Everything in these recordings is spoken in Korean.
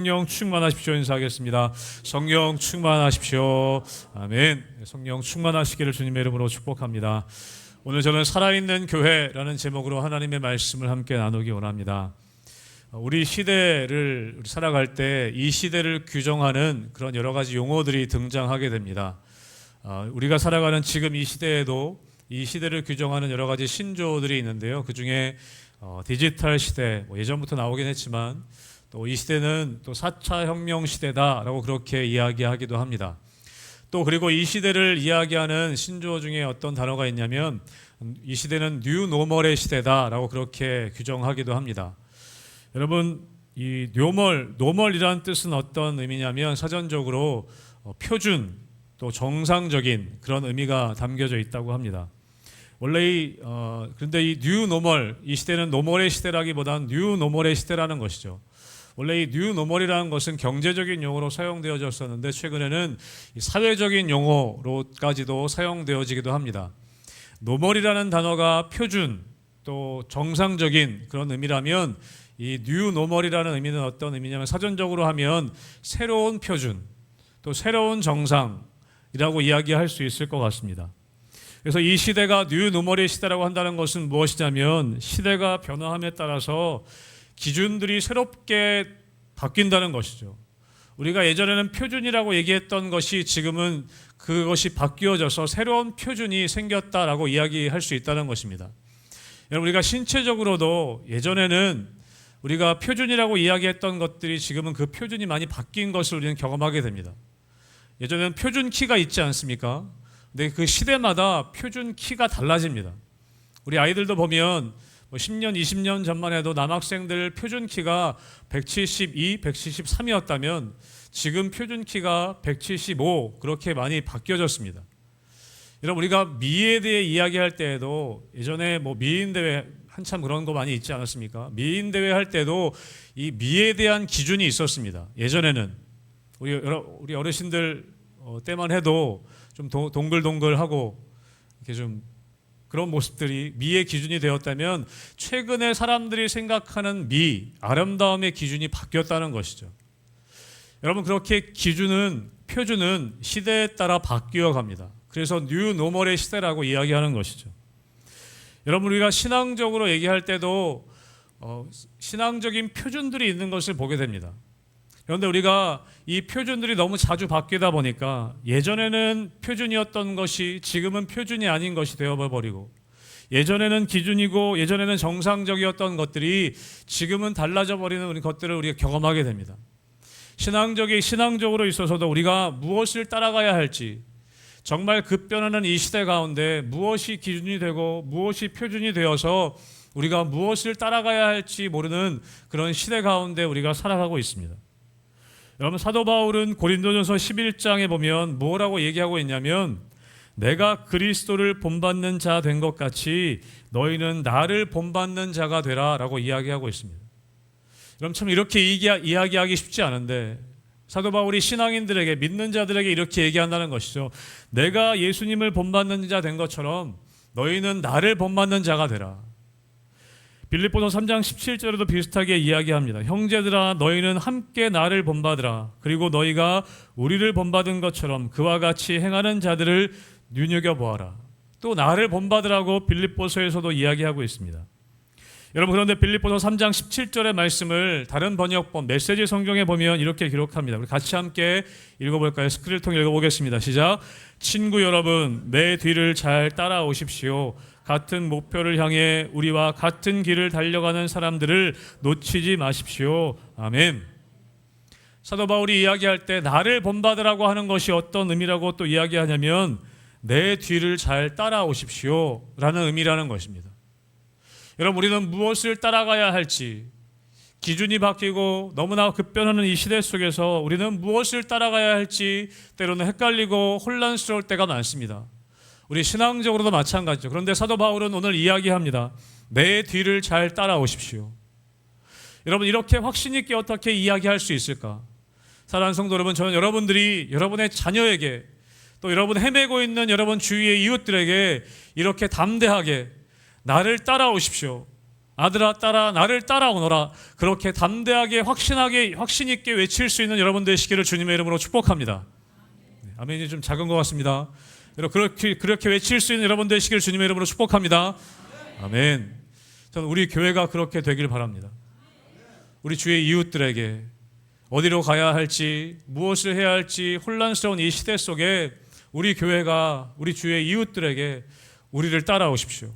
성령 충만하십시오. 인사하겠습니다. 성령 충만하십시오. 아멘. 성령 충만하시기를 주님의 이름으로 축복합니다. 오늘 저는 살아있는 교회라는 제목으로 하나님의 말씀을 함께 나누기 원합니다. 우리 시대를 살아갈 때 이 시대를 규정하는 그런 여러 가지 용어들이 등장하게 됩니다. 우리가 살아가는 지금 이 시대에도 이 시대를 규정하는 여러 가지 신조어들이 있는데요. 그 중에 디지털 시대, 예전부터 나오긴 했지만 또 이 시대는 또 4차 혁명 시대다라고 그렇게 이야기하기도 합니다. 또 그리고 이 시대를 이야기하는 신조어 중에 어떤 단어가 있냐면 이 시대는 뉴 노멀의 시대다라고 그렇게 규정하기도 합니다. 여러분, 이 노멀이라는 뜻은 어떤 의미냐면 사전적으로 표준 또 정상적인 그런 의미가 담겨져 있다고 합니다. 원래 그런데 이 뉴 노멀, 이 시대는 노멀의 시대라기보다는 뉴 노멀의 시대라는 것이죠. 원래 이 뉴 노멀이라는 것은 경제적인 용어로 사용되어졌었는데 최근에는 사회적인 용어로까지도 사용되어지기도 합니다. 노멀이라는 단어가 표준 또 정상적인 그런 의미라면 이 뉴 노멀이라는 의미는 어떤 의미냐면 사전적으로 하면 새로운 표준 또 새로운 정상이라고 이야기할 수 있을 것 같습니다. 그래서 이 시대가 뉴 노멀의 시대라고 한다는 것은 무엇이냐면 시대가 변화함에 따라서 기준들이 새롭게 바뀐다는 것이죠. 우리가 예전에는 표준이라고 얘기했던 것이 지금은 그것이 바뀌어져서 새로운 표준이 생겼다라고 이야기할 수 있다는 것입니다. 여러분, 우리가 신체적으로도 예전에는 우리가 표준이라고 이야기했던 것들이 지금은 그 표준이 많이 바뀐 것을 우리는 경험하게 됩니다. 예전에는 표준 키가 있지 않습니까? 근데 그 시대마다 표준 키가 달라집니다. 우리 아이들도 보면 10년, 20년 전만 해도 남학생들 표준 키가 172, 173이었다면 지금 표준 키가 175 그렇게 많이 바뀌어졌습니다. 여러분, 우리가 미에 대해 이야기할 때에도 예전에 미인 대회 한참 그런 거 많이 있지 않았습니까? 미인 대회 할 때도 이 미에 대한 기준이 있었습니다. 예전에는 우리 어르신들 때만 해도 좀 동글동글하고 이렇게 좀 그런 모습들이 미의 기준이 되었다면 최근에 사람들이 생각하는 미, 아름다움의 기준이 바뀌었다는 것이죠. 여러분, 그렇게 표준은 시대에 따라 바뀌어 갑니다. 그래서 뉴 노멀의 시대라고 이야기하는 것이죠. 여러분, 우리가 신앙적으로 얘기할 때도 신앙적인 표준들이 있는 것을 보게 됩니다. 그런데 우리가 이 표준들이 너무 자주 바뀌다 보니까 예전에는 표준이었던 것이 지금은 표준이 아닌 것이 되어버리고 예전에는 기준이고 예전에는 정상적이었던 것들이 지금은 달라져 버리는 우리 것들을 우리가 경험하게 됩니다. 신앙적으로 있어서도 우리가 무엇을 따라가야 할지 정말 급변하는 이 시대 가운데 무엇이 기준이 되고 무엇이 표준이 되어서 우리가 무엇을 따라가야 할지 모르는 그런 시대 가운데 우리가 살아가고 있습니다. 여러분, 사도 바울은 고린도전서 11장에 보면 뭐라고 얘기하고 있냐면 내가 그리스도를 본받는 자 된 것 같이 너희는 나를 본받는 자가 되라 라고 이야기하고 있습니다. 여러분, 참 이렇게 이야기하기 쉽지 않은데 사도 바울이 신앙인들에게 믿는 자들에게 이렇게 얘기한다는 것이죠. 내가 예수님을 본받는 자 된 것처럼 너희는 나를 본받는 자가 되라. 빌립보서 3장 17절에도 비슷하게 이야기합니다. 형제들아, 너희는 함께 나를 본받으라. 그리고 너희가 우리를 본받은 것처럼 그와 같이 행하는 자들을 눈여겨보아라. 또 나를 본받으라고 빌립보서에서도 이야기하고 있습니다. 여러분, 그런데 빌립보서 3장 17절의 말씀을 다른 번역본 메시지 성경에 보면 이렇게 기록합니다. 우리 같이 함께 읽어볼까요? 스크린을 통해 읽어보겠습니다. 시작. 친구 여러분, 내 뒤를 잘 따라오십시오. 같은 목표를 향해 우리와 같은 길을 달려가는 사람들을 놓치지 마십시오. 아멘. 사도 바울이 이야기할 때 나를 본받으라고 하는 것이 어떤 의미라고 또 이야기하냐면 내 뒤를 잘 따라오십시오 라는 의미라는 것입니다. 여러분, 우리는 무엇을 따라가야 할지 기준이 바뀌고 너무나 급변하는 이 시대 속에서 우리는 무엇을 따라가야 할지 때로는 헷갈리고 혼란스러울 때가 많습니다. 우리 신앙적으로도 마찬가지죠. 그런데 사도 바울은 오늘 이야기합니다. 내 뒤를 잘 따라오십시오. 여러분, 이렇게 확신 있게 어떻게 이야기할 수 있을까? 사랑하는 성도 여러분, 저는 여러분들이 여러분의 자녀에게 또 여러분 헤매고 있는 여러분 주위의 이웃들에게 이렇게 담대하게 나를 따라오십시오. 아들아 딸아 나를 따라오너라. 그렇게 담대하게 확신하게 확신 있게 외칠 수 있는 여러분 되시기를 주님의 이름으로 축복합니다. 아멘이 좀 작은 것 같습니다. 그렇게 외칠 수 있는 여러분 되시기를 주님의 이름으로 축복합니다. 아멘. 저는 우리 교회가 그렇게 되길 바랍니다. 우리 주의 이웃들에게 어디로 가야 할지 무엇을 해야 할지 혼란스러운 이 시대 속에 우리 교회가 우리 주의 이웃들에게 우리를 따라오십시오.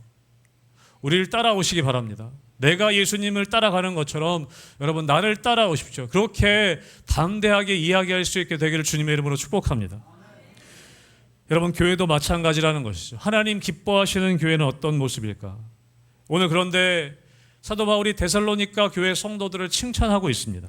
우리를 따라오시기 바랍니다. 내가 예수님을 따라가는 것처럼 여러분 나를 따라오십시오. 그렇게 담대하게 이야기할 수 있게 되기를 주님의 이름으로 축복합니다. 여러분 교회도 마찬가지라는 것이죠. 하나님 기뻐하시는 교회는 어떤 모습일까? 오늘 그런데 사도 바울이 데살로니가 교회 성도들을 칭찬하고 있습니다.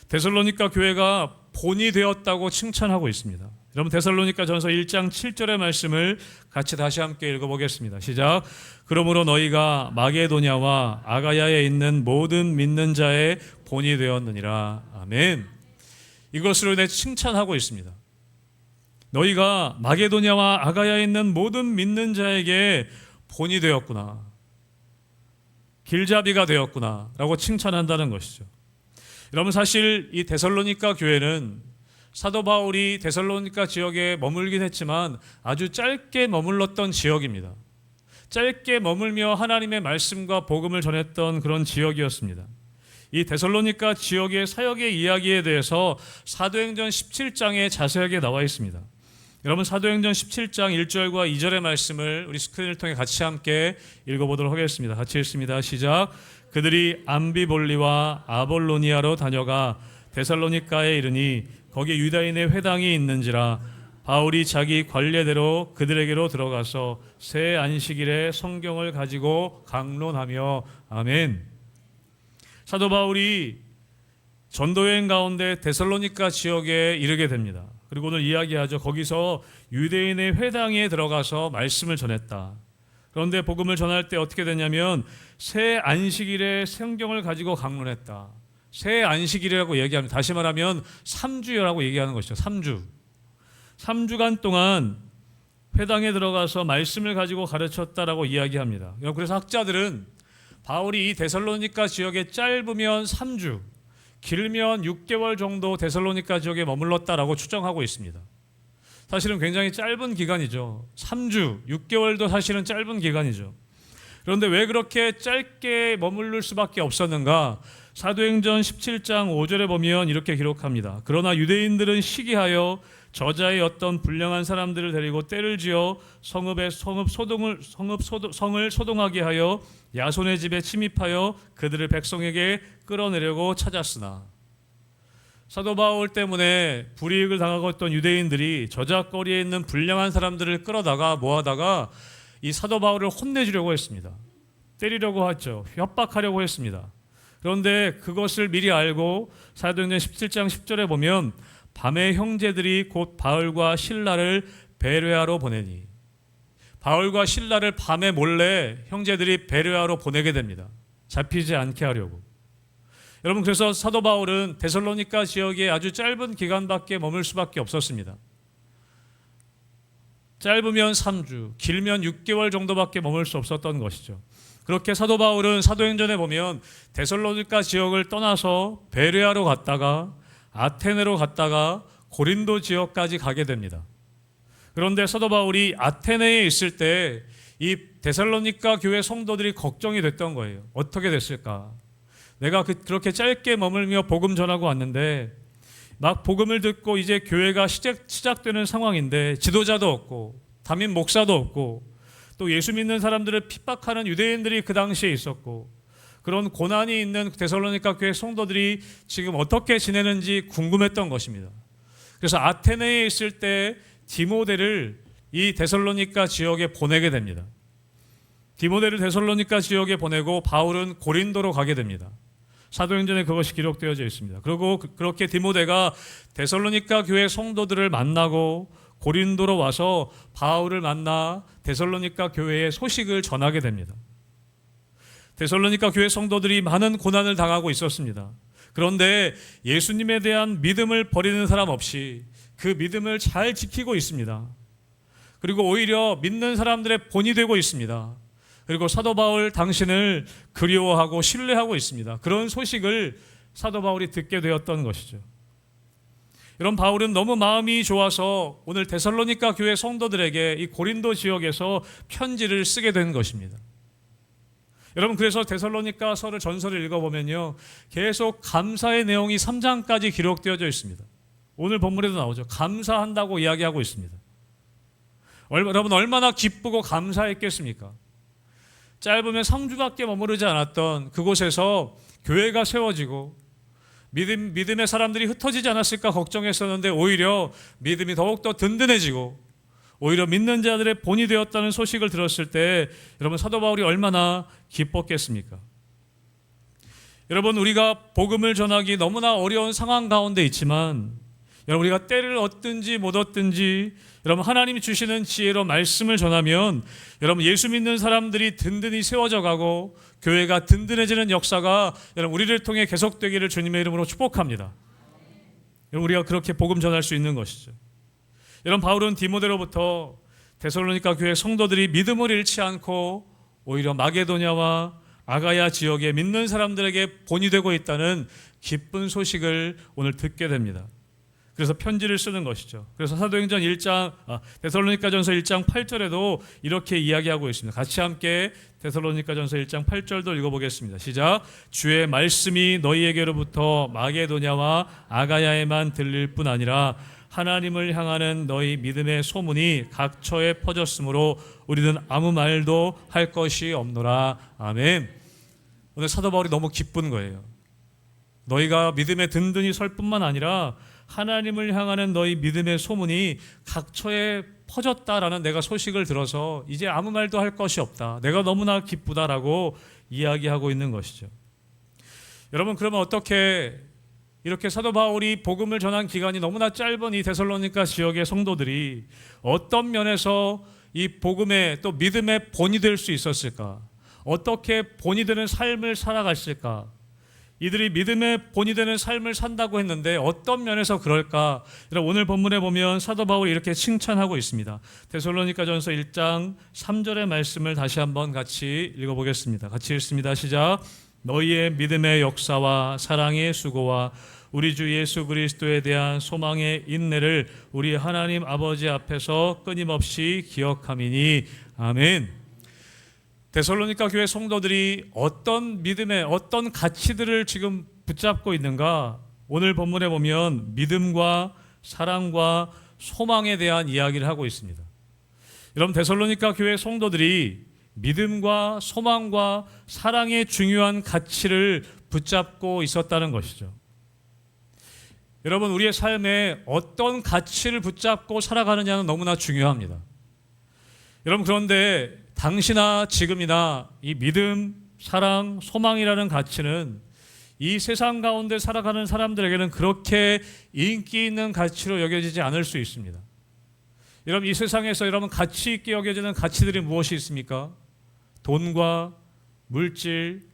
데살로니가 교회가 본이 되었다고 칭찬하고 있습니다. 여러분 데살로니가 전서 1장 7절의 말씀을 같이 다시 함께 읽어보겠습니다. 시작. 그러므로 너희가 마게도냐와 아가야에 있는 모든 믿는 자의 본이 되었느니라. 아멘. 이것으로 인해 칭찬하고 있습니다. 너희가 마게도냐와 아가야에 있는 모든 믿는 자에게 본이 되었구나. 길잡이가 되었구나 라고 칭찬한다는 것이죠. 여러분 사실 이 데살로니가 교회는 사도 바울이 데살로니가 지역에 머물긴 했지만 아주 짧게 머물렀던 지역입니다. 짧게 머물며 하나님의 말씀과 복음을 전했던 그런 지역이었습니다. 이 데살로니가 지역의 사역의 이야기에 대해서 사도행전 17장에 자세하게 나와 있습니다. 여러분 사도행전 17장 1절과 2절의 말씀을 우리 스크린을 통해 같이 함께 읽어보도록 하겠습니다. 같이 읽습니다. 시작. 그들이 암비볼리와 아볼로니아로 다녀가 데살로니가에 이르니 거기 유다인의 회당이 있는지라 바울이 자기 관례대로 그들에게로 들어가서 새 안식일에 성경을 가지고 강론하며 아멘. 사도 바울이 전도여행 가운데 데살로니가 지역에 이르게 됩니다. 그리고 오늘 이야기하죠. 거기서 유대인의 회당에 들어가서 말씀을 전했다. 그런데 복음을 전할 때 어떻게 되냐면 새 안식일에 성경을 가지고 강론했다. 새 안식일이라고 얘기합니다. 다시 말하면 3주여라고 얘기하는 것이죠. 3주. 3주간 동안 회당에 들어가서 말씀을 가지고 가르쳤다라고 이야기합니다. 그래서 학자들은 바울이 이 데살로니가 지역에 짧으면 3주, 길면 6개월 정도 데살로니가 지역에 머물렀다라고 추정하고 있습니다. 사실은 굉장히 짧은 기간이죠. 3주, 6개월도 사실은 짧은 기간이죠. 그런데 왜 그렇게 짧게 머무를 수밖에 없었는가? 사도행전 17장 5절에 보면 이렇게 기록합니다. 그러나 유대인들은 시기하여 저자의 어떤 불량한 사람들을 데리고 때를 지어 성을 소동하게 하여 야손의 집에 침입하여 그들을 백성에게 끌어내려고 찾았으나 사도 바울 때문에 불이익을 당하고 있던 유대인들이 저작거리에 있는 불량한 사람들을 끌어다가 모아다가 이 사도 바울을 혼내주려고 했습니다. 때리려고 했죠. 협박하려고 했습니다. 그런데 그것을 미리 알고 사도행전 17장 10절에 보면 밤에 형제들이 곧 바울과 실라를 베레아로 보내니 바울과 실라를 밤에 몰래 형제들이 베레아로 보내게 됩니다. 잡히지 않게 하려고. 여러분 그래서 사도 바울은 데살로니가 지역에 아주 짧은 기간밖에 머물 수밖에 없었습니다. 짧으면 3주, 길면 6개월 정도밖에 머물 수 없었던 것이죠. 그렇게 사도 바울은 사도행전에 보면 데살로니가 지역을 떠나서 베레아로 갔다가 아테네로 갔다가 고린도 지역까지 가게 됩니다. 그런데 사도 바울이 아테네에 있을 때 이 데살로니가 교회 성도들이 걱정이 됐던 거예요. 어떻게 됐을까? 내가 그렇게 짧게 머물며 복음 전하고 왔는데 막 복음을 듣고 이제 교회가 시작되는 상황인데 지도자도 없고 담임 목사도 없고 또 예수 믿는 사람들을 핍박하는 유대인들이 그 당시에 있었고 그런 고난이 있는 데살로니가 교회 성도들이 지금 어떻게 지내는지 궁금했던 것입니다. 그래서 아테네에 있을 때 디모데를 이 데살로니가 지역에 보내게 됩니다. 디모데를 데살로니가 지역에 보내고 바울은 고린도로 가게 됩니다. 사도행전에 그것이 기록되어져 있습니다. 그리고 그렇게 디모데가 데살로니가 교회 성도들을 만나고 고린도로 와서 바울을 만나 데살로니가 교회의 소식을 전하게 됩니다. 데살로니가 교회 성도들이 많은 고난을 당하고 있었습니다. 그런데 예수님에 대한 믿음을 버리는 사람 없이 그 믿음을 잘 지키고 있습니다. 그리고 오히려 믿는 사람들의 본이 되고 있습니다. 그리고 사도 바울 당신을 그리워하고 신뢰하고 있습니다. 그런 소식을 사도 바울이 듣게 되었던 것이죠. 이런 바울은 너무 마음이 좋아서 오늘 데살로니가 교회 성도들에게 이 고린도 지역에서 편지를 쓰게 된 것입니다. 여러분, 그래서 데살로니가서를 전서를 읽어보면요, 계속 감사의 내용이 3장까지 기록되어져 있습니다. 오늘 본문에도 나오죠. 감사한다고 이야기하고 있습니다. 여러분, 얼마나 기쁘고 감사했겠습니까? 짧으면 3주밖에 머무르지 않았던 그곳에서 교회가 세워지고 믿음의 사람들이 흩어지지 않았을까 걱정했었는데 오히려 믿음이 더욱더 든든해지고 오히려 믿는 자들의 본이 되었다는 소식을 들었을 때 여러분, 사도 바울이 얼마나 기뻤겠습니까? 여러분, 우리가 복음을 전하기 너무나 어려운 상황 가운데 있지만 여러분, 우리가 때를 얻든지 못 얻든지 여러분, 하나님이 주시는 지혜로 말씀을 전하면 여러분, 예수 믿는 사람들이 든든히 세워져 가고 교회가 든든해지는 역사가 여러분, 우리를 통해 계속되기를 주님의 이름으로 축복합니다. 여러분, 우리가 그렇게 복음 전할 수 있는 것이죠. 여러분, 바울은 디모데로부터 데살로니가 교회 성도들이 믿음을 잃지 않고 오히려 마게도냐와 아가야 지역에 믿는 사람들에게 본이 되고 있다는 기쁜 소식을 오늘 듣게 됩니다. 그래서 편지를 쓰는 것이죠. 그래서 사도행전 데살로니가전서 1장 8절에도 이렇게 이야기하고 있습니다. 같이 함께 데살로니가전서 1장 8절도 읽어보겠습니다. 시작. 주의 말씀이 너희에게로부터 마게도냐와 아가야에만 들릴 뿐 아니라 하나님을 향하는 너희 믿음의 소문이 각처에 퍼졌으므로 우리는 아무 말도 할 것이 없노라. 아멘. 오늘 사도 바울이 너무 기쁜 거예요. 너희가 믿음에 든든히 설 뿐만 아니라 하나님을 향하는 너희 믿음의 소문이 각처에 퍼졌다라는 내가 소식을 들어서 이제 아무 말도 할 것이 없다. 내가 너무나 기쁘다라고 이야기하고 있는 것이죠. 여러분, 그러면 어떻게 이렇게 사도 바울이 복음을 전한 기간이 너무나 짧은 이 데살로니가 지역의 성도들이 어떤 면에서 이 복음의 또 믿음의 본이 될 수 있었을까? 어떻게 본이 되는 삶을 살아갔을까? 이들이 믿음의 본이 되는 삶을 산다고 했는데 어떤 면에서 그럴까? 오늘 본문에 보면 사도 바울이 이렇게 칭찬하고 있습니다. 데살로니가전서 1장 3절의 말씀을 다시 한번 같이 읽어보겠습니다. 같이 읽습니다. 시작. 너희의 믿음의 역사와 사랑의 수고와 우리 주 예수 그리스도에 대한 소망의 인내를 우리 하나님 아버지 앞에서 끊임없이 기억함이니. 아멘. 데살로니가 교회 성도들이 어떤 믿음의 어떤 가치들을 지금 붙잡고 있는가? 오늘 본문에 보면 믿음과 사랑과 소망에 대한 이야기를 하고 있습니다. 여러분, 데살로니가 교회 성도들이 믿음과 소망과 사랑의 중요한 가치를 붙잡고 있었다는 것이죠. 여러분, 우리의 삶에 어떤 가치를 붙잡고 살아가느냐는 너무나 중요합니다. 여러분, 그런데 당시나 지금이나 이 믿음, 사랑, 소망이라는 가치는 이 세상 가운데 살아가는 사람들에게는 그렇게 인기 있는 가치로 여겨지지 않을 수 있습니다. 여러분, 이 세상에서 여러분 가치 있게 여겨지는 가치들이 무엇이 있습니까? 돈과 물질,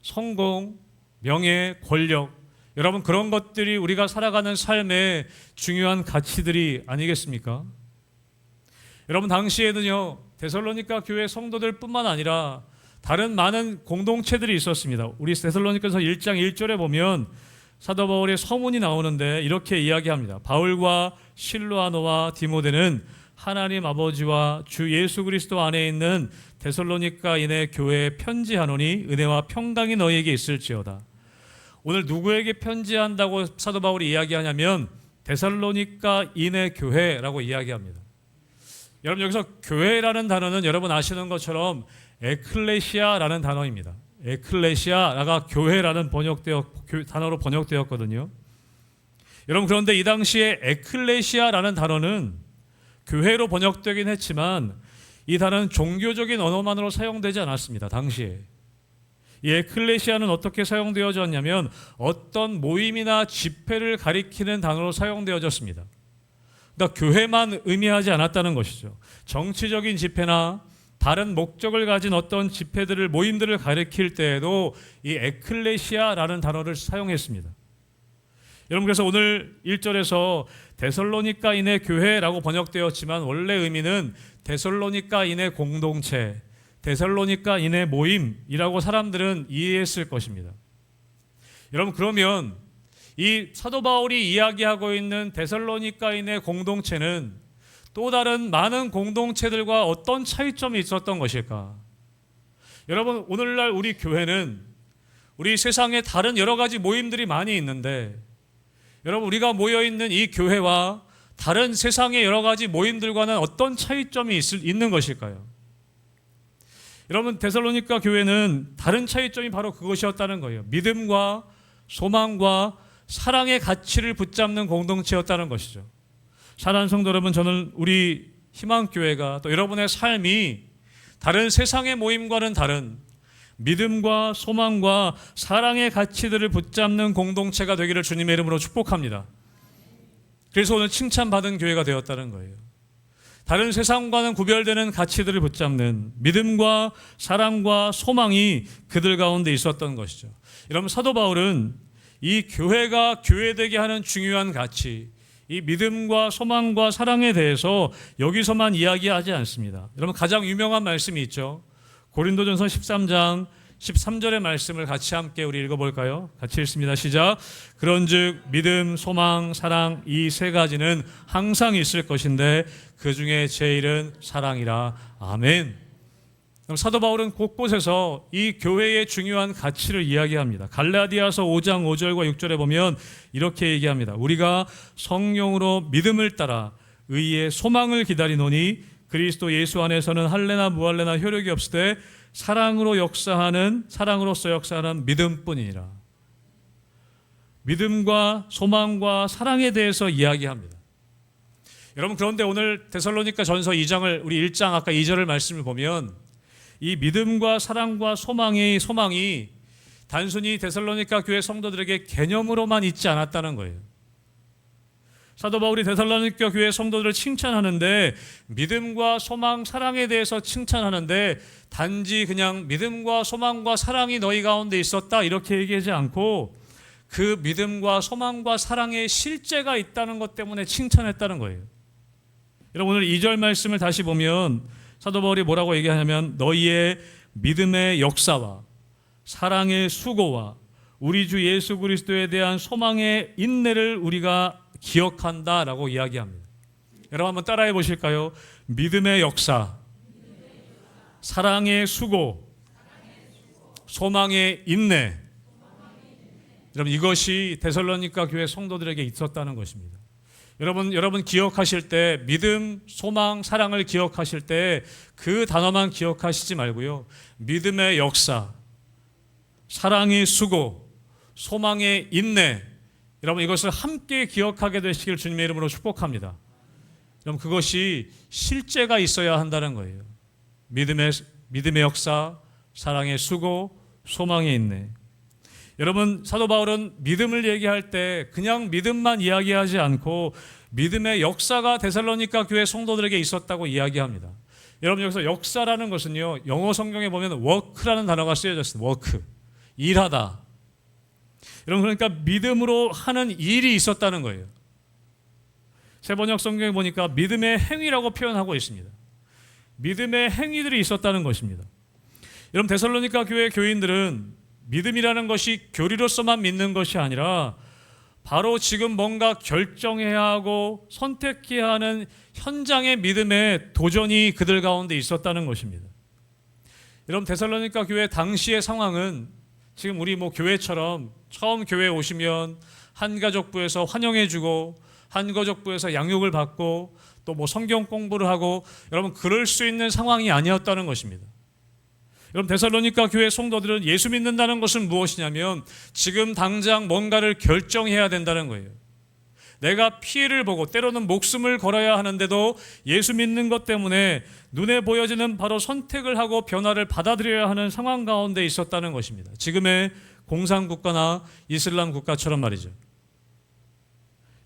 성공, 명예, 권력. 여러분, 그런 것들이 우리가 살아가는 삶의 중요한 가치들이 아니겠습니까? 여러분, 당시에는요, 데살로니가 교회 성도들 뿐만 아니라 다른 많은 공동체들이 있었습니다. 우리 데살로니가서 1장 1절에 보면 사도 바울의 서문이 나오는데 이렇게 이야기합니다. 바울과 실로아노와 디모데는 하나님 아버지와 주 예수 그리스도 안에 있는 데살로니가인의 교회에 편지하노니 은혜와 평강이 너희에게 있을지어다. 오늘 누구에게 편지한다고 사도 바울이 이야기하냐면 데살로니가인의 교회라고 이야기합니다. 여러분, 여기서 교회라는 단어는 여러분 아시는 것처럼 에클레시아라는 단어입니다. 에클레시아가 교회라는 단어로 번역되었거든요. 여러분, 그런데 이 당시에 에클레시아라는 단어는 교회로 번역되긴 했지만 이 단어는 종교적인 언어만으로 사용되지 않았습니다. 당시에. 이 에클레시아는 어떻게 사용되어졌냐면 어떤 모임이나 집회를 가리키는 단어로 사용되어졌습니다. 그러니까 교회만 의미하지 않았다는 것이죠. 정치적인 집회나 다른 목적을 가진 어떤 집회들을, 모임들을 가리킬 때에도 이 에클레시아라는 단어를 사용했습니다. 여러분, 그래서 오늘 1절에서 데살로니가인의 교회라고 번역되었지만 원래 의미는 데살로니가인의 공동체, 데살로니가인의 모임이라고 사람들은 이해했을 것입니다. 여러분, 그러면 이 사도 바울이 이야기하고 있는 데살로니가인의 공동체는 또 다른 많은 공동체들과 어떤 차이점이 있었던 것일까? 여러분, 오늘날 우리 교회는 우리 세상에 다른 여러 가지 모임들이 많이 있는데, 여러분, 우리가 모여있는 이 교회와 다른 세상의 여러 가지 모임들과는 어떤 차이점이 있는 것일까요? 여러분, 데살로니가 교회는 다른 차이점이 바로 그것이었다는 거예요. 믿음과 소망과 사랑의 가치를 붙잡는 공동체였다는 것이죠. 사랑하는 성도 여러분, 저는 우리 희망교회가 또 여러분의 삶이 다른 세상의 모임과는 다른 믿음과 소망과 사랑의 가치들을 붙잡는 공동체가 되기를 주님의 이름으로 축복합니다. 그래서 오늘 칭찬받은 교회가 되었다는 거예요. 다른 세상과는 구별되는 가치들을 붙잡는 믿음과 사랑과 소망이 그들 가운데 있었던 것이죠. 여러분, 사도 바울은 이 교회가 교회되게 하는 중요한 가치, 이 믿음과 소망과 사랑에 대해서 여기서만 이야기하지 않습니다. 여러분, 가장 유명한 말씀이 있죠. 고린도전서 13장 13절의 말씀을 같이 함께 우리 읽어볼까요? 같이 읽습니다. 시작. 그런즉 믿음, 소망, 사랑 이 세 가지는 항상 있을 것인데 그 중에 제일은 사랑이라. 아멘. 그럼 사도 바울은 곳곳에서 이 교회의 중요한 가치를 이야기합니다. 갈라디아서 5장 5절과 6절에 보면 이렇게 얘기합니다. 우리가 성령으로 믿음을 따라 의의 소망을 기다리노니 그리스도 예수 안에서는 할례나 무할례나 효력이 없으되 사랑으로서 역사하는 믿음뿐이니라. 믿음과 소망과 사랑에 대해서 이야기합니다. 여러분, 그런데 오늘 데살로니가 전서 2장을 우리 1장 아까 2절을 말씀을 보면 이 믿음과 사랑과 소망이 단순히 데살로니가 교회 성도들에게 개념으로만 있지 않았다는 거예요. 사도 바울이 데살로니가 교회 성도들을 칭찬하는데 믿음과 소망, 사랑에 대해서 칭찬하는데 단지 그냥 믿음과 소망과 사랑이 너희 가운데 있었다 이렇게 얘기하지 않고 그 믿음과 소망과 사랑의 실제가 있다는 것 때문에 칭찬했다는 거예요. 여러분, 오늘 2절 말씀을 다시 보면 사도 바울이 뭐라고 얘기하냐면 너희의 믿음의 역사와 사랑의 수고와 우리 주 예수 그리스도에 대한 소망의 인내를 우리가 기억한다라고 이야기합니다. 여러분, 한번 따라해 보실까요? 믿음의 역사, 사랑의 수고, 소망의 인내. 여러분, 이것이 데살로니가 교회 성도들에게 있었다는 것입니다. 여러분 기억하실 때 믿음, 소망, 사랑을 기억하실 때 그 단어만 기억하시지 말고요. 믿음의 역사, 사랑의 수고, 소망의 인내. 여러분, 이것을 함께 기억하게 되시길 주님의 이름으로 축복합니다. 여러분, 그것이 실제가 있어야 한다는 거예요. 믿음의 역사, 사랑의 수고, 소망의 인내. 여러분, 사도 바울은 믿음을 얘기할 때 그냥 믿음만 이야기하지 않고 믿음의 역사가 데살로니가 교회 성도들에게 있었다고 이야기합니다. 여러분, 여기서 역사라는 것은요, 영어 성경에 보면 work라는 단어가 쓰여져 있습니다. work, 일하다. 여러분, 그러니까 믿음으로 하는 일이 있었다는 거예요. 세번역 성경에 보니까 믿음의 행위라고 표현하고 있습니다. 믿음의 행위들이 있었다는 것입니다. 여러분, 데살로니가 교회 교인들은 믿음이라는 것이 교리로서만 믿는 것이 아니라 바로 지금 뭔가 결정해야 하고 선택해야 하는 현장의 믿음의 도전이 그들 가운데 있었다는 것입니다. 여러분, 데살로니가 교회 당시의 상황은 지금 우리 교회처럼 처음 교회에 오시면 한가족부에서 환영해주고 한가족부에서 양육을 받고 또 성경 공부를 하고 여러분 그럴 수 있는 상황이 아니었다는 것입니다. 여러분, 데살로니가 교회 성도들은 예수 믿는다는 것은 무엇이냐면 지금 당장 뭔가를 결정해야 된다는 거예요. 내가 피해를 보고 때로는 목숨을 걸어야 하는데도 예수 믿는 것 때문에 눈에 보여지는 바로 선택을 하고 변화를 받아들여야 하는 상황 가운데 있었다는 것입니다. 지금의 공산국가나 이슬람 국가처럼 말이죠.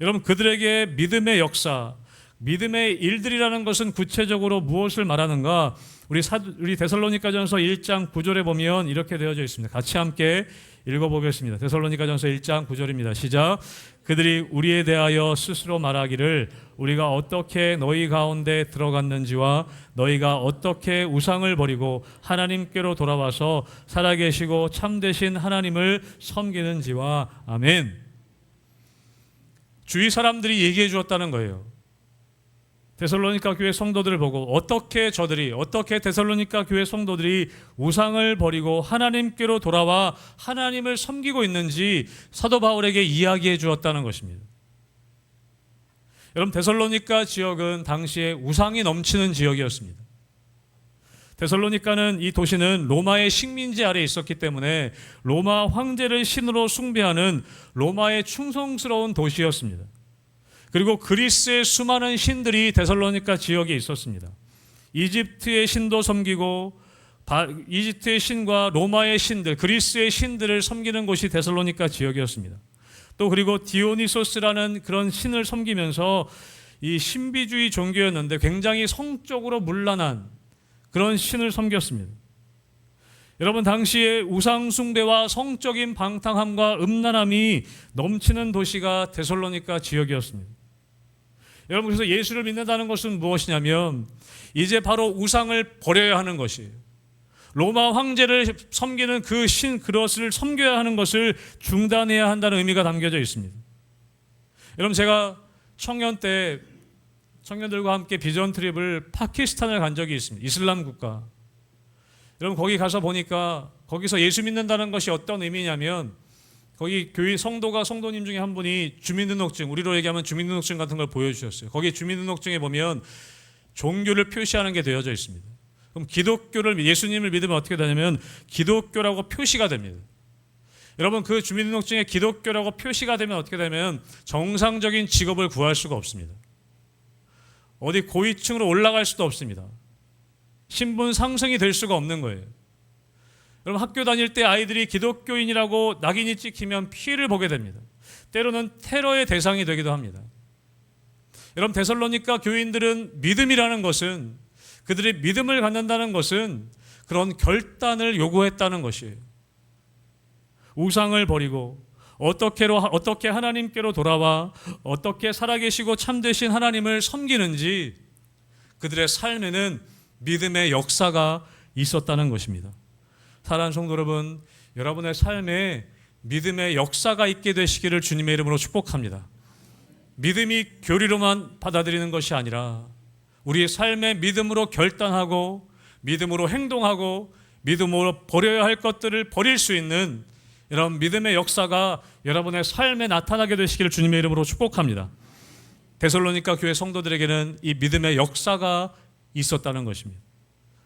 여러분, 그들에게 믿음의 역사, 믿음의 일들이라는 것은 구체적으로 무엇을 말하는가? 우리 데살로니가전서 1장 9절에 보면 이렇게 되어져 있습니다. 같이 함께 읽어보겠습니다. 데살로니가전서 1장 9절입니다. 시작. 그들이 우리에 대하여 스스로 말하기를 우리가 어떻게 너희 가운데 들어갔는지와 너희가 어떻게 우상을 버리고 하나님께로 돌아와서 살아계시고 참되신 하나님을 섬기는지와. 아멘. 주위 사람들이 얘기해 주었다는 거예요. 데살로니가 교회 성도들을 보고 어떻게 데살로니가 교회 성도들이 우상을 버리고 하나님께로 돌아와 하나님을 섬기고 있는지 사도 바울에게 이야기해 주었다는 것입니다. 여러분, 데살로니가 지역은 당시에 우상이 넘치는 지역이었습니다. 데살로니가는, 이 도시는 로마의 식민지 아래에 있었기 때문에 로마 황제를 신으로 숭배하는 로마의 충성스러운 도시였습니다. 그리고 그리스의 수많은 신들이 데살로니가 지역에 있었습니다. 이집트의 신도 섬기고 이집트의 신과 로마의 신들, 그리스의 신들을 섬기는 곳이 데살로니가 지역이었습니다. 또 그리고 디오니소스라는 그런 신을 섬기면서 이 신비주의 종교였는데 굉장히 성적으로 문란한 그런 신을 섬겼습니다. 여러분, 당시에 우상 숭배와 성적인 방탕함과 음란함이 넘치는 도시가 데살로니가 지역이었습니다. 여러분, 그래서 예수를 믿는다는 것은 무엇이냐면 이제 바로 우상을 버려야 하는 것이에요. 로마 황제를 섬기는 그 신, 그것을 섬겨야 하는 것을 중단해야 한다는 의미가 담겨져 있습니다. 여러분, 제가 청년 때 청년들과 함께 비전 트립을 파키스탄을 간 적이 있습니다. 이슬람 국가. 여러분, 거기 가서 보니까 거기서 예수 믿는다는 것이 어떤 의미냐면 거기 교회 성도님 중에 한 분이 주민등록증, 우리로 얘기하면 주민등록증 같은 걸 보여주셨어요. 거기 주민등록증에 보면 종교를 표시하는 게 되어져 있습니다. 그럼 예수님을 믿으면 어떻게 되냐면 기독교라고 표시가 됩니다. 여러분, 그 주민등록증에 기독교라고 표시가 되면 어떻게 되면 정상적인 직업을 구할 수가 없습니다. 어디 고위층으로 올라갈 수도 없습니다. 신분 상승이 될 수가 없는 거예요. 여러분, 학교 다닐 때 아이들이 기독교인이라고 낙인이 찍히면 피해를 보게 됩니다. 때로는 테러의 대상이 되기도 합니다. 여러분, 데살로니가 교인들은 믿음이라는 것은, 그들의 믿음을 갖는다는 것은 그런 결단을 요구했다는 것이에요. 우상을 버리고 어떻게 하나님께로 돌아와 어떻게 살아계시고 참되신 하나님을 섬기는지 그들의 삶에는 믿음의 역사가 있었다는 것입니다. 사랑하는 성도 여러분, 여러분의 삶에 믿음의 역사가 있게 되시기를 주님의 이름으로 축복합니다. 믿음이 교리로만 받아들이는 것이 아니라 우리의 삶에 믿음으로 결단하고 믿음으로 행동하고 믿음으로 버려야 할 것들을 버릴 수 있는 이런 믿음의 역사가 여러분의 삶에 나타나게 되시기를 주님의 이름으로 축복합니다. 데살로니가 교회 성도들에게는 이 믿음의 역사가 있었다는 것입니다.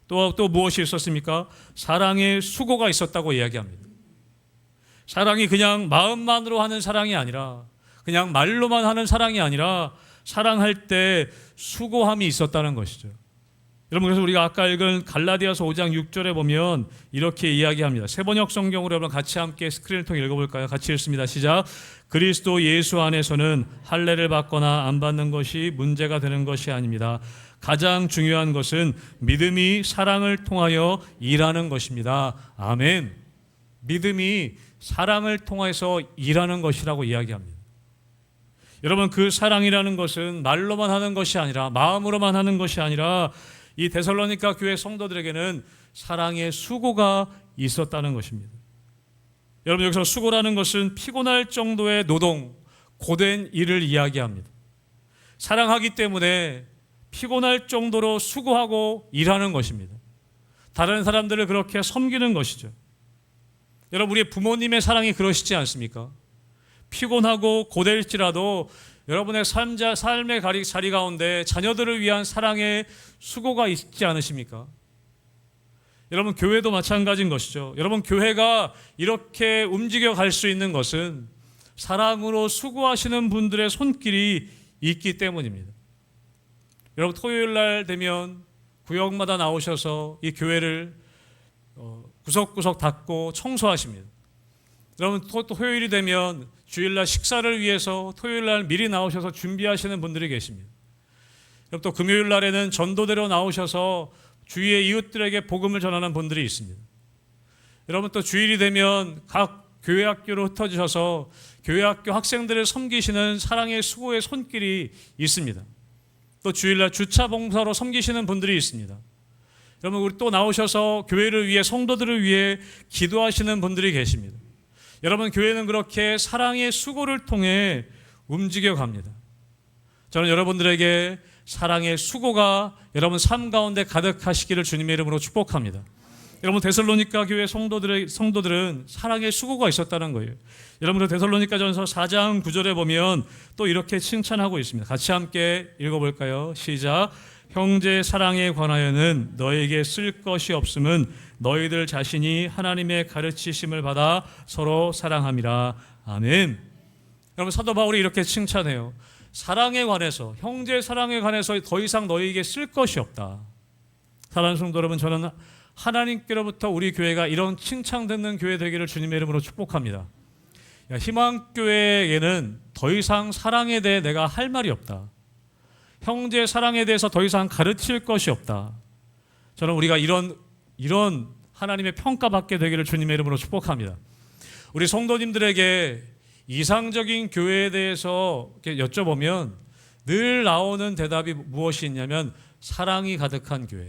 또 무엇이 있었습니까? 사랑의 수고가 있었다고 이야기합니다. 사랑이 그냥 마음만으로 하는 사랑이 아니라, 그냥 말로만 하는 사랑이 아니라 사랑할 때 수고함이 있었다는 것이죠. 여러분, 그래서 우리가 아까 읽은 갈라디아서 5장 6절에 보면 이렇게 이야기합니다. 세번역 성경으로 여러분 같이 함께 스크린을 통해 읽어볼까요? 같이 읽습니다. 시작. 그리스도 예수 안에서는 할례를 받거나 안 받는 것이 문제가 되는 것이 아닙니다. 가장 중요한 것은 믿음이 사랑을 통하여 일하는 것입니다. 아멘. 믿음이 사랑을 통해서 일하는 것이라고 이야기합니다. 여러분, 그 사랑이라는 것은 말로만 하는 것이 아니라, 마음으로만 하는 것이 아니라 이 데살로니가 교회 성도들에게는 사랑의 수고가 있었다는 것입니다. 여러분, 여기서 수고라는 것은 피곤할 정도의 노동, 고된 일을 이야기합니다. 사랑하기 때문에 피곤할 정도로 수고하고 일하는 것입니다. 다른 사람들을 그렇게 섬기는 것이죠. 여러분, 우리 부모님의 사랑이 그러시지 않습니까? 피곤하고 고될지라도 여러분의 삶의 자리 가운데 자녀들을 위한 사랑의 수고가 있지 않으십니까? 여러분, 교회도 마찬가지인 것이죠. 여러분, 교회가 이렇게 움직여 갈 수 있는 것은 사랑으로 수고하시는 분들의 손길이 있기 때문입니다. 여러분, 토요일 날 되면 구역마다 나오셔서 이 교회를 구석구석 닦고 청소하십니다. 여러분, 또 토요일이 되면 주일날 식사를 위해서 토요일날 미리 나오셔서 준비하시는 분들이 계십니다. 또 금요일 날에는 전도대로 나오셔서 주위의 이웃들에게 복음을 전하는 분들이 있습니다. 여러분 또 주일이 되면 각 교회 학교로 흩어지셔서 교회 학교 학생들을 섬기시는 사랑의 수고의 손길이 있습니다. 또 주일날 주차 봉사로 섬기시는 분들이 있습니다. 여러분 우리 또 나오셔서 교회를 위해 성도들을 위해 기도하시는 분들이 계십니다. 여러분 교회는 그렇게 사랑의 수고를 통해 움직여 갑니다. 저는 여러분들에게 사랑의 수고가 여러분 삶 가운데 가득하시기를 주님의 이름으로 축복합니다. 여러분 데살로니가 교회 성도들은 사랑의 수고가 있었다는 거예요. 여러분들 데살로니가전서 4장 9절에 보면 또 이렇게 칭찬하고 있습니다. 같이 함께 읽어볼까요? 시작. 형제 사랑에 관하여는 너에게 쓸 것이 없음은 너희들 자신이 하나님의 가르치심을 받아 서로 사랑함이라. 아멘. 여러분 사도 바울이 이렇게 칭찬해요. 사랑에 관해서, 형제 사랑에 관해서 더 이상 너희에게 쓸 것이 없다. 사랑하는 성도 여러분, 저는 하나님께로부터 우리 교회가 이런 칭찬 듣는 교회 되기를 주님의 이름으로 축복합니다. 희망교회에게는 더 이상 사랑에 대해 내가 할 말이 없다. 형제 사랑에 대해서 더 이상 가르칠 것이 없다. 저는 우리가 이런 하나님의 평가받게 되기를 주님의 이름으로 축복합니다. 우리 성도님들에게 이상적인 교회에 대해서 여쭤보면 늘 나오는 대답이 무엇이 있냐면 사랑이 가득한 교회,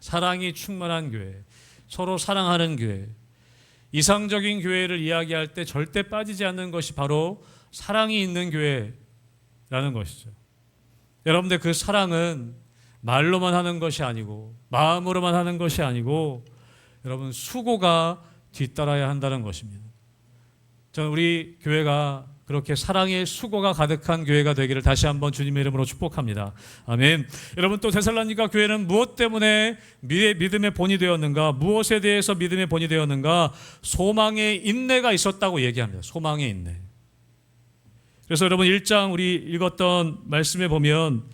사랑이 충만한 교회, 서로 사랑하는 교회. 이상적인 교회를 이야기할 때 절대 빠지지 않는 것이 바로 사랑이 있는 교회라는 것이죠. 여러분들 그 사랑은 말로만 하는 것이 아니고 마음으로만 하는 것이 아니고 여러분 수고가 뒤따라야 한다는 것입니다. 저는 우리 교회가 그렇게 사랑의 수고가 가득한 교회가 되기를 다시 한번 주님의 이름으로 축복합니다. 아멘. 여러분 또 데살로니가 교회는 무엇 때문에 믿음의 본이 되었는가? 무엇에 대해서 믿음의 본이 되었는가? 소망의 인내가 있었다고 얘기합니다. 소망의 인내. 그래서 여러분 1장 우리 읽었던 말씀에 보면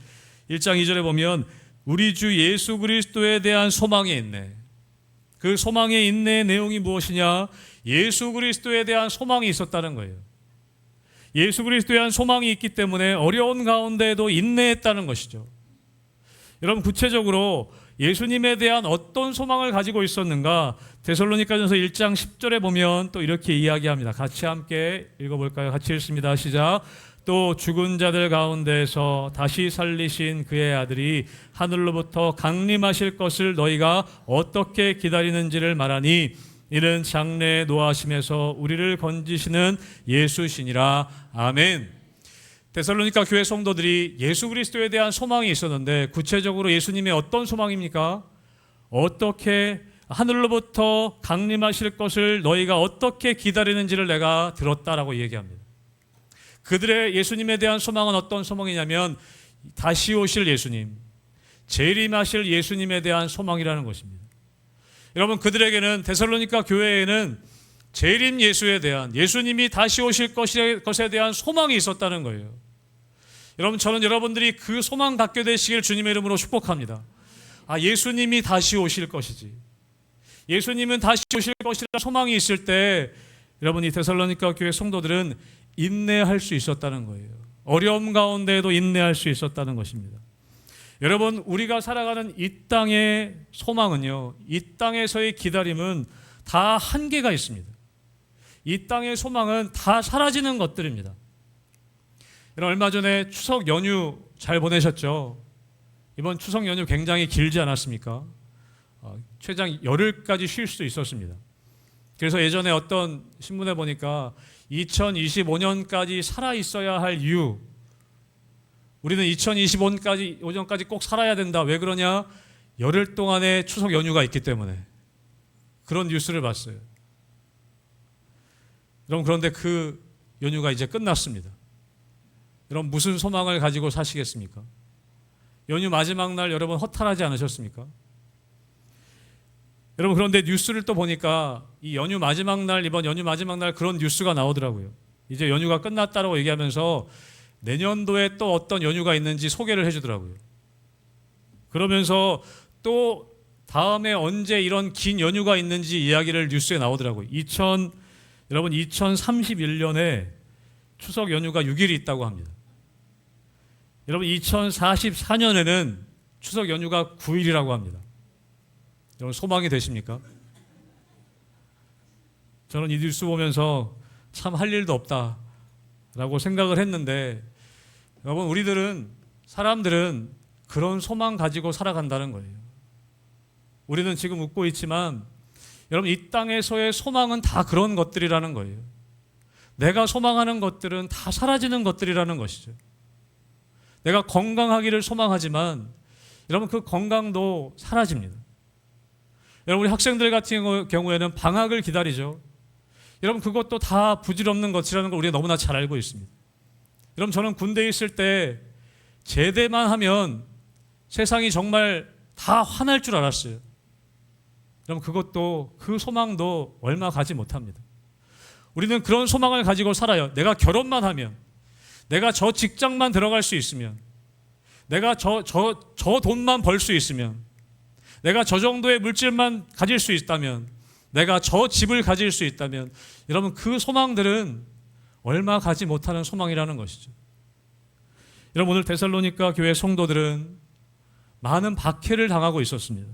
1장 2절에 보면 우리 주 예수 그리스도에 대한 소망의 인내. 그 소망의 인내의 내용이 무엇이냐? 예수 그리스도에 대한 소망이 있었다는 거예요. 예수 그리스도에 대한 소망이 있기 때문에 어려운 가운데에도 인내했다는 것이죠. 여러분 구체적으로 예수님에 대한 어떤 소망을 가지고 있었는가? 데살로니가전서 1장 10절에 보면 또 이렇게 이야기합니다. 같이 함께 읽어볼까요? 같이 읽습니다. 시작. 또 죽은 자들 가운데서 다시 살리신 그의 아들이 하늘로부터 강림하실 것을 너희가 어떻게 기다리는지를 말하니 이는 장래의 노하심에서 우리를 건지시는 예수시니라. 아멘. 데살로니가 교회 성도들이 예수 그리스도에 대한 소망이 있었는데 구체적으로 예수님의 어떤 소망입니까? 어떻게 하늘로부터 강림하실 것을 너희가 어떻게 기다리는지를 내가 들었다라고 얘기합니다. 그들의 예수님에 대한 소망은 어떤 소망이냐면 다시 오실 예수님, 재림하실 예수님에 대한 소망이라는 것입니다. 여러분 그들에게는 데살로니가 교회에는 재림 예수에 대한 예수님이 다시 오실 것에 대한 소망이 있었다는 거예요. 여러분 저는 여러분들이 그 소망 갖게 되시길 주님의 이름으로 축복합니다. 예수님이 다시 오실 것이지, 예수님은 다시 오실 것이라는 소망이 있을 때 여러분 이 데살로니가 교회 성도들은 인내할 수 있었다는 거예요. 어려움 가운데에도 인내할 수 있었다는 것입니다. 여러분 우리가 살아가는 이 땅의 소망은요, 이 땅에서의 기다림은 다 한계가 있습니다. 이 땅의 소망은 다 사라지는 것들입니다. 여러분 얼마 전에 추석 연휴 잘 보내셨죠? 이번 추석 연휴 굉장히 길지 않았습니까? 최장 열흘까지 쉴 수도 있었습니다. 그래서 예전에 어떤 신문에 보니까 2025년까지 살아 있어야 할 이유, 우리는 2025년까지 꼭 살아야 된다. 왜 그러냐? 열흘 동안의 추석 연휴가 있기 때문에. 그런 뉴스를 봤어요. 여러분 그런데 그 연휴가 이제 끝났습니다. 여러분 무슨 소망을 가지고 사시겠습니까? 연휴 마지막 날 여러분 허탈하지 않으셨습니까? 여러분 그런데 뉴스를 또 보니까 이 연휴 마지막 날, 이번 연휴 마지막 날 그런 뉴스가 나오더라고요. 이제 연휴가 끝났다라고 얘기하면서 내년도에 또 어떤 연휴가 있는지 소개를 해주더라고요. 그러면서 또 다음에 언제 이런 긴 연휴가 있는지 이야기를 뉴스에 나오더라고요. 여러분 2031년에 추석 연휴가 6일이 있다고 합니다. 여러분 2044년에는 추석 연휴가 9일이라고 합니다. 여러분 소망이 되십니까? 저는 이 뉴스 보면서 참 할 일도 없다라고 생각을 했는데, 여러분 사람들은 그런 소망 가지고 살아간다는 거예요. 우리는 지금 웃고 있지만 여러분 이 땅에서의 소망은 다 그런 것들이라는 거예요. 내가 소망하는 것들은 다 사라지는 것들이라는 것이죠. 내가 건강하기를 소망하지만 여러분 그 건강도 사라집니다. 여러분 우리 학생들 같은 경우에는 방학을 기다리죠. 여러분 그것도 다 부질없는 것이라는 걸 우리가 너무나 잘 알고 있습니다. 여러분 저는 군대에 있을 때 제대만 하면 세상이 정말 다 화날 줄 알았어요. 여러분 그것도 그 소망도 얼마 가지 못합니다. 우리는 그런 소망을 가지고 살아요. 내가 결혼만 하면, 내가 저 직장만 들어갈 수 있으면, 내가 저 돈만 벌 수 있으면, 내가 저 정도의 물질만 가질 수 있다면, 내가 저 집을 가질 수 있다면, 여러분 그 소망들은 얼마 가지 못하는 소망이라는 것이죠. 여러분 오늘 데살로니가 교회 성도들은 많은 박해를 당하고 있었습니다.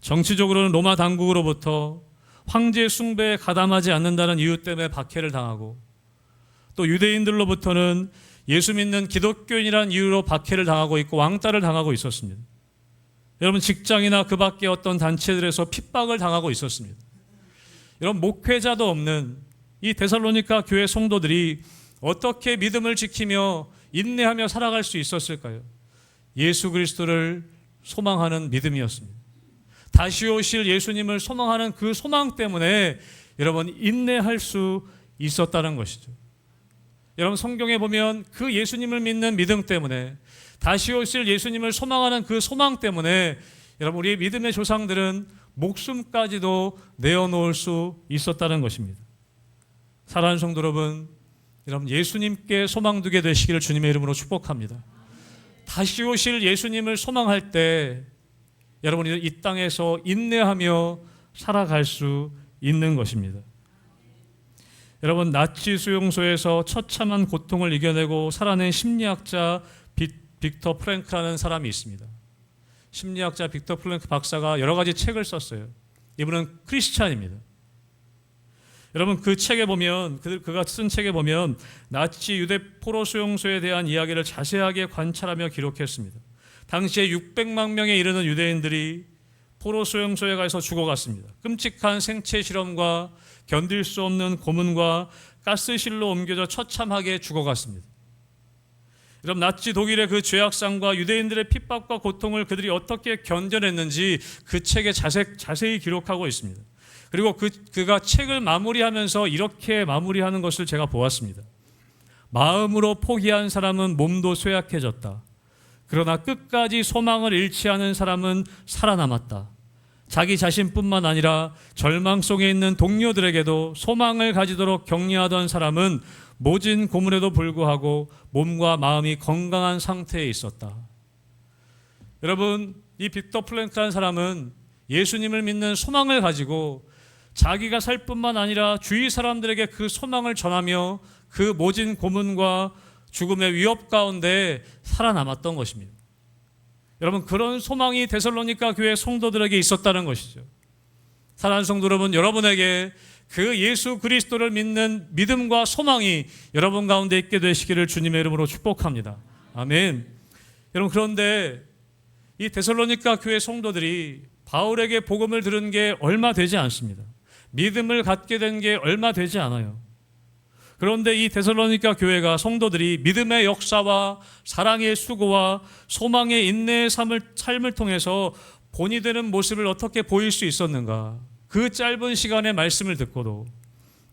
정치적으로는 로마 당국으로부터 황제 숭배에 가담하지 않는다는 이유 때문에 박해를 당하고, 또 유대인들로부터는 예수 믿는 기독교인이라는 이유로 박해를 당하고 있고 왕따를 당하고 있었습니다. 여러분 직장이나 그 밖에 어떤 단체들에서 핍박을 당하고 있었습니다. 여러분 목회자도 없는 이 데살로니가 교회 성도들이 어떻게 믿음을 지키며 인내하며 살아갈 수 있었을까요? 예수 그리스도를 소망하는 믿음이었습니다. 다시 오실 예수님을 소망하는 그 소망 때문에 여러분 인내할 수 있었다는 것이죠. 여러분 성경에 보면 그 예수님을 믿는 믿음 때문에, 다시 오실 예수님을 소망하는 그 소망 때문에 여러분 우리의 믿음의 조상들은 목숨까지도 내어놓을 수 있었다는 것입니다. 사랑하는 성도 여러분, 예수님께 소망 두게 되시기를 주님의 이름으로 축복합니다. 다시 오실 예수님을 소망할 때 여러분이 이 땅에서 인내하며 살아갈 수 있는 것입니다. 여러분 나치 수용소에서 처참한 고통을 이겨내고 살아낸 심리학자 빅터 프랭크라는 사람이 있습니다. 심리학자 빅터 프랭크 박사가 여러 가지 책을 썼어요. 이분은 크리스찬입니다. 여러분 그 책에 보면, 그가 쓴 책에 보면 나치 유대 포로 수용소에 대한 이야기를 자세하게 관찰하며 기록했습니다. 당시에 600만 명에 이르는 유대인들이 포로 수용소에 가서 죽어갔습니다. 끔찍한 생체 실험과 견딜 수 없는 고문과 가스실로 옮겨져 처참하게 죽어갔습니다. 여러분 나치 독일의 그 죄악상과 유대인들의 핍박과 고통을 그들이 어떻게 견뎌냈는지 그 책에 자세히 기록하고 있습니다. 그리고 그가 책을 마무리하면서 이렇게 마무리하는 것을 제가 보았습니다. 마음으로 포기한 사람은 몸도 쇠약해졌다. 그러나 끝까지 소망을 잃지 않은 사람은 살아남았다. 자기 자신뿐만 아니라 절망 속에 있는 동료들에게도 소망을 가지도록 격려하던 사람은 모진 고문에도 불구하고 몸과 마음이 건강한 상태에 있었다. 여러분 이 빅터 프랭크라는 사람은 예수님을 믿는 소망을 가지고 자기가 살 뿐만 아니라 주위 사람들에게 그 소망을 전하며 그 모진 고문과 죽음의 위협 가운데 살아남았던 것입니다. 여러분 그런 소망이 데살로니가 교회 성도들에게 있었다는 것이죠. 사랑하는 성도 여러분, 여러분에게 그 예수 그리스도를 믿는 믿음과 소망이 여러분 가운데 있게 되시기를 주님의 이름으로 축복합니다. 아멘. 여러분 그런데 이 데살로니가 교회 성도들이 바울에게 복음을 들은 게 얼마 되지 않습니다. 믿음을 갖게 된 게 얼마 되지 않아요. 그런데 이 데살로니가 교회가 성도들이 믿음의 역사와 사랑의 수고와 소망의 인내의 삶을 통해서 본이 되는 모습을 어떻게 보일 수 있었는가? 그 짧은 시간의 말씀을 듣고도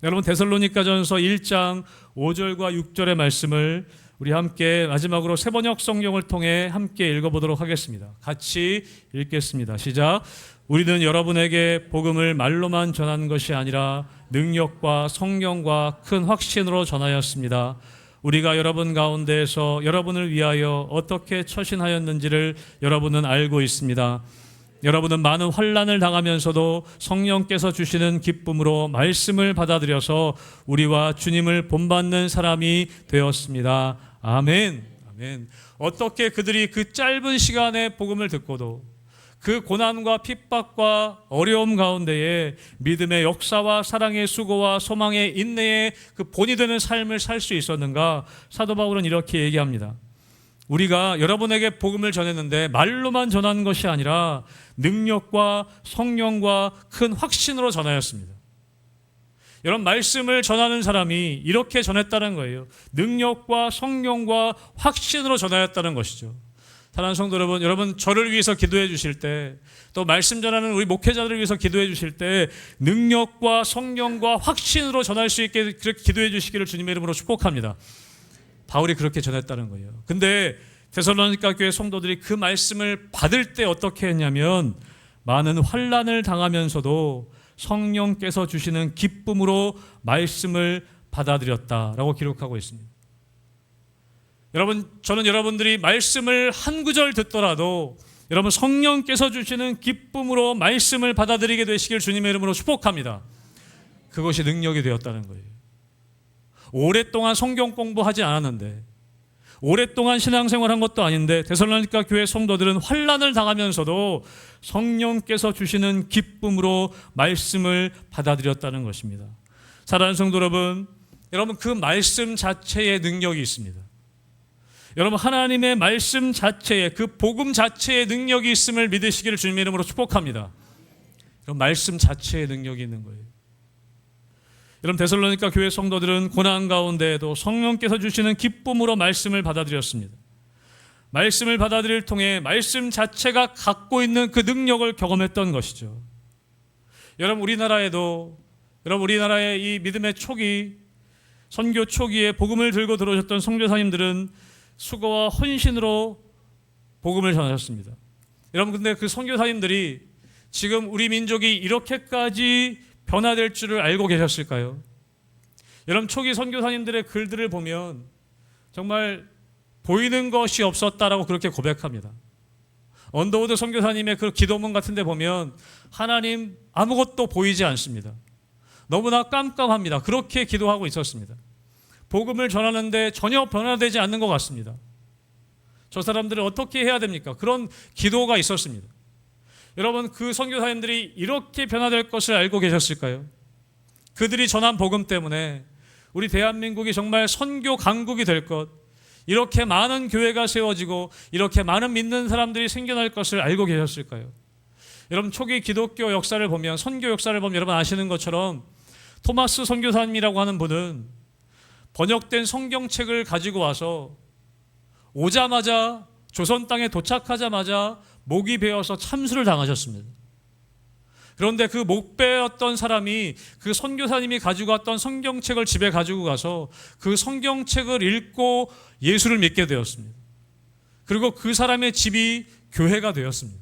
여러분 데살로니가전서 1장 5절과 6절의 말씀을 우리 함께 마지막으로 새번역 성경을 통해 함께 읽어보도록 하겠습니다. 같이 읽겠습니다. 시작. 우리는 여러분에게 복음을 말로만 전한 것이 아니라 능력과 성령과 큰 확신으로 전하였습니다. 우리가 여러분 가운데에서 여러분을 위하여 어떻게 처신하였는지를 여러분은 알고 있습니다. 여러분은 많은 환난을 당하면서도 성령께서 주시는 기쁨으로 말씀을 받아들여서 우리와 주님을 본받는 사람이 되었습니다. 아멘. 아멘. 어떻게 그들이 그 짧은 시간에 복음을 듣고도 그 고난과 핍박과 어려움 가운데에 믿음의 역사와 사랑의 수고와 소망의 인내의 그 본이 되는 삶을 살 수 있었는가? 사도 바울은 이렇게 얘기합니다. 우리가 여러분에게 복음을 전했는데 말로만 전한 것이 아니라 능력과 성령과 큰 확신으로 전하였습니다. 여러분, 말씀을 전하는 사람이 이렇게 전했다는 거예요. 능력과 성령과 확신으로 전하였다는 것이죠. 사랑하는 성도 여러분, 여러분 저를 위해서 기도해 주실 때, 또 말씀 전하는 우리 목회자들을 위해서 기도해 주실 때 능력과 성령과 확신으로 전할 수 있게 그렇게 기도해 주시기를 주님의 이름으로 축복합니다. 바울이 그렇게 전했다는 거예요. 근데 데살로니가 교회 성도들이 그 말씀을 받을 때 어떻게 했냐면 많은 환난을 당하면서도 성령께서 주시는 기쁨으로 말씀을 받아들였다라고 기록하고 있습니다. 여러분, 저는 여러분들이 말씀을 한 구절 듣더라도 여러분 성령께서 주시는 기쁨으로 말씀을 받아들이게 되시길 주님의 이름으로 축복합니다. 그것이 능력이 되었다는 거예요. 오랫동안 성경 공부하지 않았는데, 오랫동안 신앙생활한 것도 아닌데 데살로니가 교회 성도들은 환난을 당하면서도 성령께서 주시는 기쁨으로 말씀을 받아들였다는 것입니다. 사랑하는 성도 여러분, 여러분 그 말씀 자체에 능력이 있습니다. 여러분 하나님의 말씀 자체에, 그 복음 자체에 능력이 있음을 믿으시기를 주님의 이름으로 축복합니다. 그럼 말씀 자체에 능력이 있는 거예요. 여러분 데살로니가 교회 성도들은 고난 가운데에도 성령께서 주시는 기쁨으로 말씀을 받아들였습니다. 말씀을 받아들일 통해 말씀 자체가 갖고 있는 그 능력을 경험했던 것이죠. 여러분 우리나라의 이 믿음의 초기, 선교 초기에 복음을 들고 들어오셨던 선교사님들은 수고와 헌신으로 복음을 전하셨습니다. 여러분 근데 그 선교사님들이 지금 우리 민족이 이렇게까지 변화될 줄을 알고 계셨을까요? 여러분 초기 선교사님들의 글들을 보면 정말 보이는 것이 없었다라고 그렇게 고백합니다. 언더우드 선교사님의 그 기도문 같은 데 보면 하나님 아무것도 보이지 않습니다. 너무나 깜깜합니다. 그렇게 기도하고 있었습니다. 복음을 전하는데 전혀 변화되지 않는 것 같습니다. 저 사람들은 어떻게 해야 됩니까? 그런 기도가 있었습니다. 여러분 그 선교사님들이 이렇게 변화될 것을 알고 계셨을까요? 그들이 전한 복음 때문에 우리 대한민국이 정말 선교 강국이 될 것, 이렇게 많은 교회가 세워지고 이렇게 많은 믿는 사람들이 생겨날 것을 알고 계셨을까요? 여러분 초기 기독교 역사를 보면, 선교 역사를 보면 여러분 아시는 것처럼 토마스 선교사님이라고 하는 분은 번역된 성경책을 가지고 와서 오자마자 조선 땅에 도착하자마자 목이 베어서 참수를 당하셨습니다. 그런데 그 목 베었던 사람이 그 선교사님이 가지고 왔던 성경책을 집에 가지고 가서 그 성경책을 읽고 예수를 믿게 되었습니다. 그리고 그 사람의 집이 교회가 되었습니다.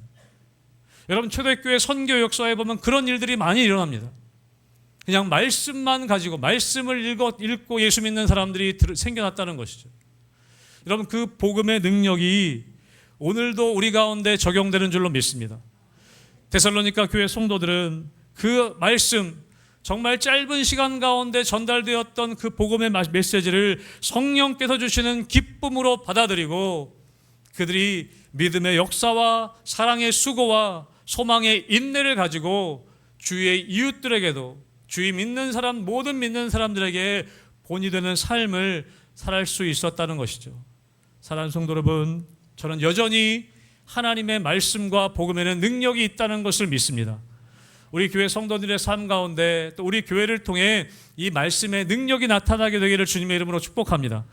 여러분 초대교회 선교 역사에 보면 그런 일들이 많이 일어납니다. 그냥 말씀만 가지고 말씀을 읽고 예수 믿는 사람들이 생겨났다는 것이죠. 여러분 그 복음의 능력이 오늘도 우리 가운데 적용되는 줄로 믿습니다. 데살로니가 교회 성도들은 그 말씀, 정말 짧은 시간 가운데 전달되었던 그 복음의 메시지를 성령께서 주시는 기쁨으로 받아들이고 그들이 믿음의 역사와 사랑의 수고와 소망의 인내를 가지고 주위의 이웃들에게도, 주위 믿는 사람, 모든 믿는 사람들에게 본이 되는 삶을 살 수 있었다는 것이죠. 사랑하는 성도 여러분, 저는 여전히 하나님의 말씀과 복음에는 능력이 있다는 것을 믿습니다. 우리 교회 성도들의 삶 가운데 또 우리 교회를 통해 이 말씀의 능력이 나타나게 되기를 주님의 이름으로 축복합니다.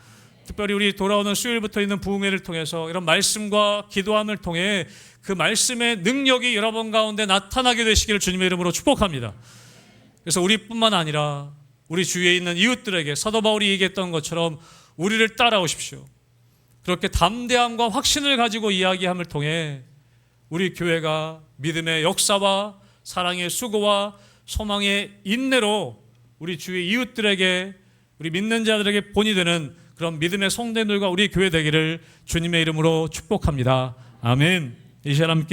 특별히 우리 돌아오는 수요일부터 있는 부흥회를 통해서 이런 말씀과 기도함을 통해 그 말씀의 능력이 여러분 가운데 나타나게 되시기를 주님의 이름으로 축복합니다. 그래서 우리뿐만 아니라 우리 주위에 있는 이웃들에게 사도 바울이 얘기했던 것처럼 우리를 따라오십시오. 그렇게 담대함과 확신을 가지고 이야기함을 통해 우리 교회가 믿음의 역사와 사랑의 수고와 소망의 인내로 우리 주위 이웃들에게, 우리 믿는 자들에게 본이 되는 그런 믿음의 성도들과 우리 교회 되기를 주님의 이름으로 축복합니다. 아멘. 이 시간 함께